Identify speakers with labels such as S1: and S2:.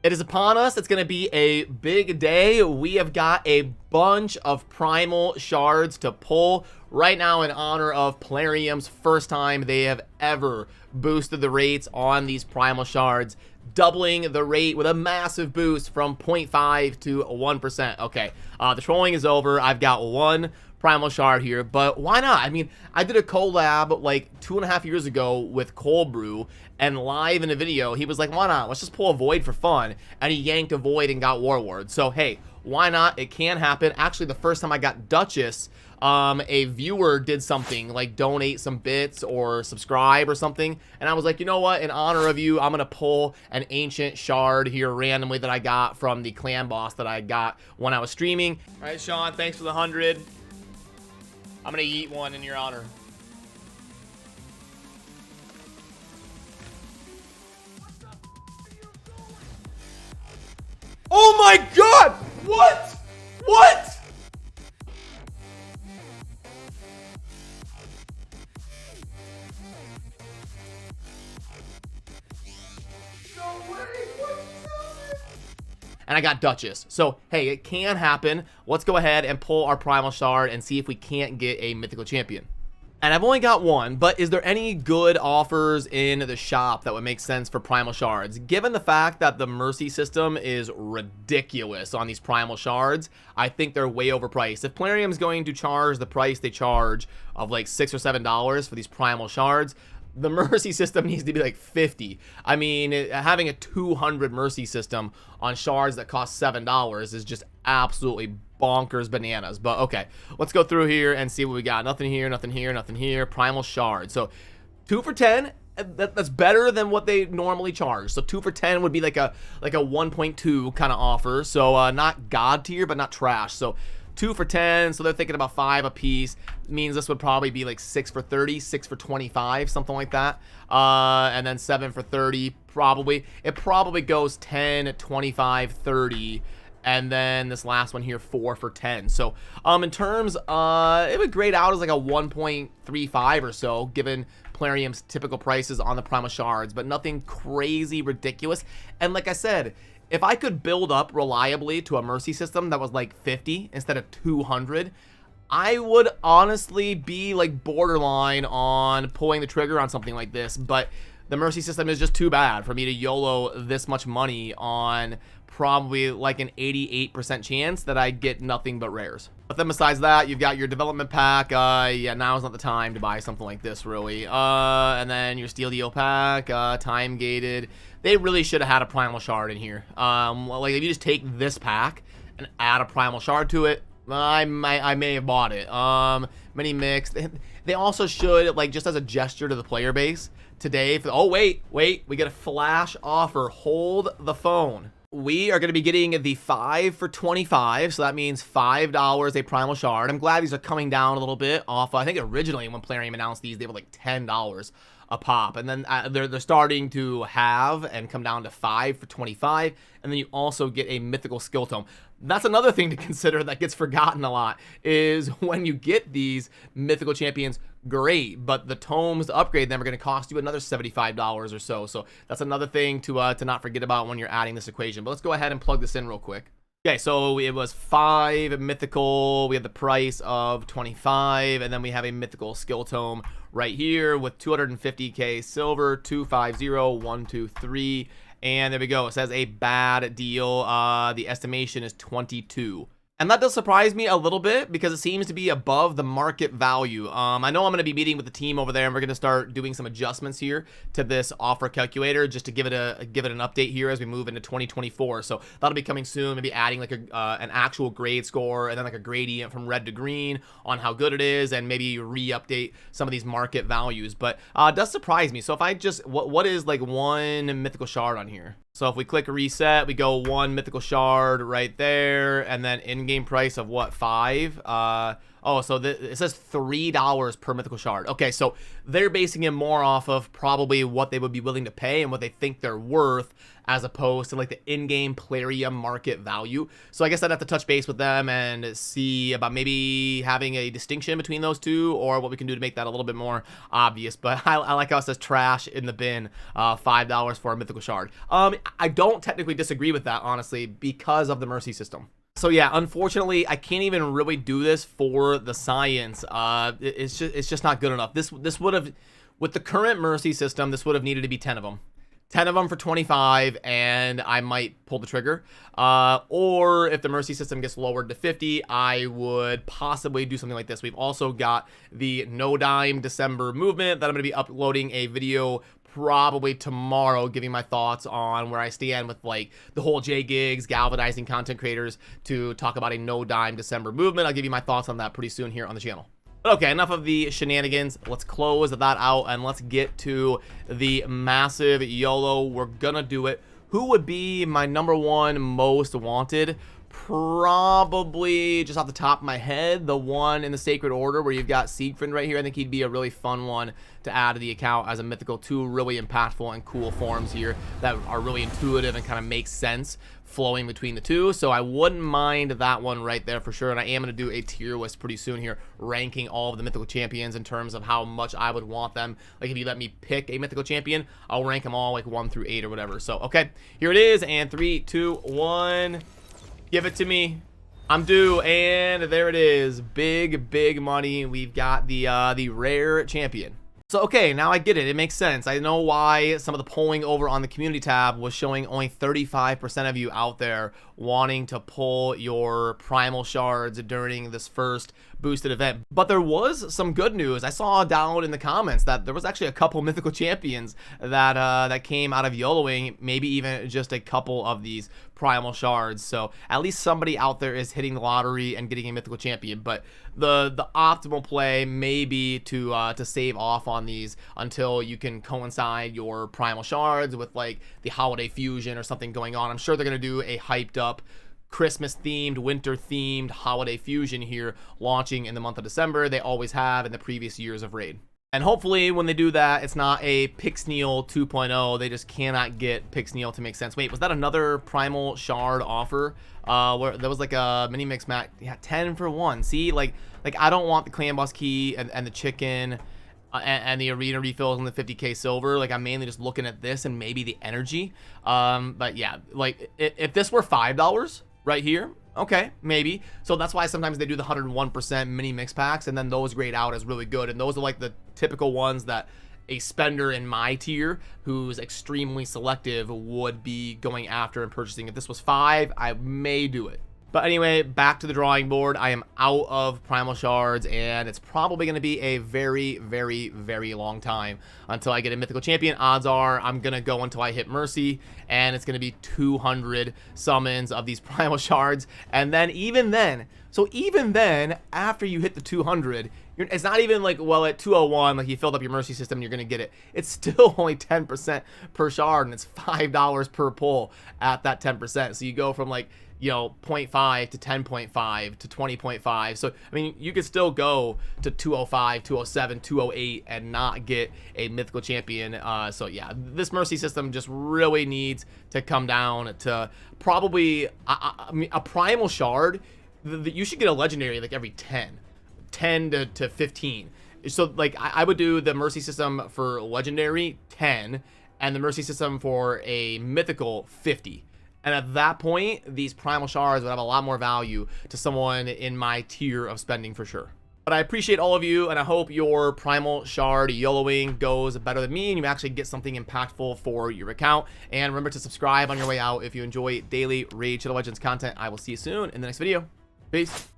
S1: It is upon us. It's going to be a big day. We have got a bunch of Primal Shards to pull right now in honor of Plarium's first time they have ever boosted the rates on these Primal Shards, doubling the rate with a massive boost from 0.5 to 1%. Okay, the trolling is over. I've got one Primal Shard here, but why not? I mean, I did a collab like 2.5 years ago with Cold Brew, and live in a video, he was like, why not? Let's just pull a Void for fun, and he yanked a Void and got Warlord. So, hey, why not? It can happen. Actually, the first time I got Duchess, a viewer did something like donate some bits or subscribe or something, and I was like, you know what, in honor of you, I'm gonna pull an ancient shard here randomly that I got from the clan boss that I got when I was streaming. All right, Sean, thanks for the 100. I'm gonna eat one in your honor. Oh my god! What? What? No way! And I got Duchess. So, hey, it can happen. Let's go ahead and pull our Primal Shard and see if we can't get a Mythical Champion. And I've only got one, but is there any good offers in the shop that would make sense for Primal Shards? Given the fact that the Mercy system is ridiculous on these Primal Shards, I think they're way overpriced. If Plarium's going to charge the price they charge of like $6 or $7 for these Primal Shards, the Mercy system needs to be like 50. I mean, having a 200 Mercy system on shards that cost $7 is just absolutely bonkers bananas. But okay, let's go through here and see what we got. Nothing here, nothing here, nothing here. Primal Shard. So 2 for 10. That's better than what they normally charge. So 2 for 10 would be like a 1.2 kind of offer. So not god tier, but not trash. So 2 for 10, so they're thinking about 5 a piece. Means this would probably be like 6 for 30, 6 for 25, something like that. And then 7 for 30, probably. It probably goes 10, 25, 30. And then this last one here, 4 for 10. So in terms, it would grade out as like a 1.35 or so, given Plarium's typical prices on the Primal Shards, but nothing crazy ridiculous. And like I said, if I could build up reliably to a Mercy system that was like 50 instead of 200, I would honestly be like borderline on pulling the trigger on something like this. But the Mercy system is just too bad for me to YOLO this much money on probably like an 88% chance that I get nothing but rares. But then besides that, you've got your development pack. Yeah, now's not the time to buy something like this, really. And then your Steel Deal pack, time gated. They really should have had a Primal Shard in here. Like if you just take this pack and add a Primal Shard to it, I may have bought it. Mini mix. They also should, like, just as a gesture to the player base today. Oh wait, we get a flash offer. Hold the phone. We are going to be getting the 5 for 25, so that means $5 a Primal Shard. I'm glad these are coming down a little bit off. I think originally when Plarium announced these, they were like $10 a pop, and then they're starting to have and come down to 5 for 25, and then you also get a mythical skill tome. That's another thing to consider that gets forgotten a lot, is when you get these mythical champions, great, but the tomes to upgrade them are going to cost you another $75 or so. So that's another thing to not forget about when you're adding this equation. But let's go ahead and plug this in real quick. Okay, so it was 5 mythical, we have the price of 25, and then we have a mythical skill tome right here with 250k silver, 250123, and there we go. It says a bad deal. The estimation is 22. And that does surprise me a little bit because it seems to be above the market value. I know I'm going to be meeting with the team over there, and we're going to start doing some adjustments here to this offer calculator just to give it an update here as we move into 2024. So that'll be coming soon. Maybe adding like an actual grade score and then like a gradient from red to green on how good it is, and maybe re-update some of these market values. But it does surprise me. So if I just what is like one mythical shard on here? So if we click reset, we go 1 mythical shard right there, and then in-game price of what, 5? Oh Oh, so it says $3 per mythical shard. Okay, so they're basing it more off of probably what they would be willing to pay and what they think they're worth, as opposed to like the in-game Plarium market value. So I guess I'd have to touch base with them and see about maybe having a distinction between those two, or what we can do to make that a little bit more obvious. But I like how it says trash in the bin, $5 for a mythical shard. I don't technically disagree with that, honestly, because of the mercy system. So yeah, unfortunately, I can't even really do this for the science. It's just not good enough. This would have, with the current mercy system, this would have needed to be 10 of them. 10 of them for 25, and I might pull the trigger. Or if the mercy system gets lowered to 50, I would possibly do something like this. We've also got the No Dime December movement that I'm going to be uploading a video probably tomorrow, giving my thoughts on where I stand with like the whole J-Gigs, galvanizing content creators to talk about a No Dime December movement. I'll give you my thoughts on that pretty soon here on the channel. Okay, enough of the shenanigans. Let's close that out and let's get to the massive YOLO. We're gonna do it. Who would be my #1 most wanted? Probably, just off the top of my head, the one in the Sacred Order where you've got Siegfried right here. I think he'd be a really fun one to add to the account as a mythical. Two really impactful and cool forms here that are really intuitive and kind of make sense flowing between the two. So I wouldn't mind that one right there for sure. And I am going to do a tier list pretty soon here, ranking all of the mythical champions in terms of how much I would want them. Like if you let me pick a mythical champion, I'll rank them all like 1 through 8 or whatever. So okay, here it is, and 3, 2, 1. Give it to me. I'm due, and there it is. Big money. We've got the rare champion. So, okay, now I get it. It makes sense. I know why some of the polling over on the community tab was showing only 35% of you out there wanting to pull your Primal Shards during this first boosted event. But there was some good news. I saw down in the comments that there was actually a couple mythical champions that that came out of YOLOing, maybe even just a couple of these Primal Shards. So at least somebody out there is hitting the lottery and getting a mythical champion. But the optimal play may be to save off on these until you can coincide your Primal Shards with like the holiday fusion or something going on. I'm sure they're gonna do a hyped up Christmas themed, winter themed holiday fusion here launching in the month of December. They always have in the previous years of Raid. And hopefully when they do that, it's not a Pixneal 2.0. They just cannot get Pixneal to make sense. Wait, was that another Primal Shard offer? Where there was like a mini mix match? Yeah, 10 for 1. See, like I don't want the clan boss key and the chicken and the arena refills and the 50k silver. Like I'm mainly just looking at this and maybe the energy. But yeah, like if this were $5 right here, okay, maybe. So that's why sometimes they do the 101% mini mix packs, and then those grade out as really good. And those are like the typical ones that a spender in my tier who's extremely selective would be going after and purchasing. If this was 5, I may do it. But anyway, back to the drawing board. I am out of Primal Shards, and it's probably going to be a very long time until I get a mythical champion. Odds are I'm going to go until I hit Mercy, and it's going to be 200 summons of these Primal Shards. And then even then, so even then, after you hit the 200, it's not even like, well, at 201, like you filled up your Mercy system and you're going to get it. It's still only 10% per shard, and it's $5 per pull at that 10%. So you go from like, you know, 0.5 to 10.5 to 20.5. So, I mean, you could still go to 205, 207, 208 and not get a mythical champion. So, yeah, this Mercy system just really needs to come down to probably I mean, a Primal Shard. You should get a legendary like every 10 to 15. So, like, I would do the Mercy system for legendary 10 and the Mercy system for a mythical 50. And at that point, these Primal Shards would have a lot more value to someone in my tier of spending for sure. But I appreciate all of you, and I hope your Primal Shard YOLOing goes better than me, and you actually get something impactful for your account. And remember to subscribe on your way out if you enjoy daily Raid Shadow Legends content. I will see you soon in the next video. Peace.